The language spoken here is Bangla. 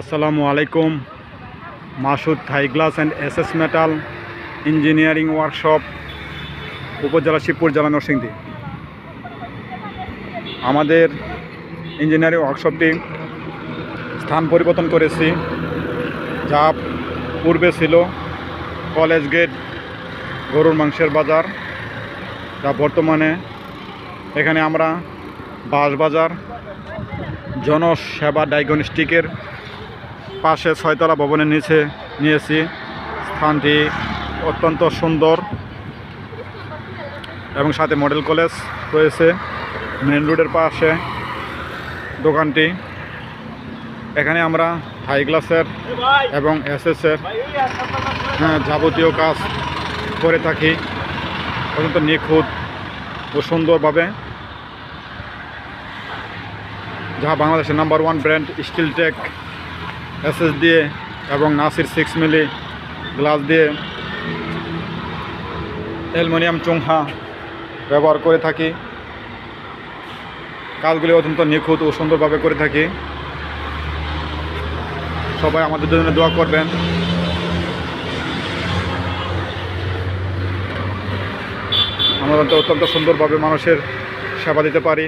আসসালামু আলাইকুম। Masud Thai glass and SS metal engineering workshop, উপজেলা শিবপুর, জেলা নরসিংদী। আমাদের ইঞ্জিনিয়ারিং ওয়ার্কশপটি স্থান পরিবর্তন করেছি। যা পূর্বে ছিল কলেজ গেট গরুর মাংসের বাজার, যা বর্তমানে এখানে আমরা বাঁশবাজার জনসেবা ডায়াগনস্টিকের পাশে 6তলা ভবনের নিচে নিয়েছি। স্থানটি অত্যন্ত সুন্দর এবং সাথে মডেল কলেজ রয়েছে। মেন রোডের পাশে দোকানটি। এখানে আমরা হাই গ্লাসের এবং এসএসের যাবতীয় কাজ করে থাকি অত্যন্ত নিখুঁত ও সুন্দরভাবে, যা বাংলাদেশের নাম্বার 1 ব্র্যান্ড স্টিলটেক এসএস দিয়ে এবং নাসির 6 মিলি গ্লাস দিয়ে অ্যালুমিনিয়াম চোঙা ব্যবহার করে থাকি। কাজগুলি অত্যন্ত নিখুঁত ও সুন্দরভাবে করে থাকি। সবাই আমাদের জন্য দোয়া করবেন। আমরা অত্যন্ত সুন্দরভাবে মানুষের সেবা দিতে পারি।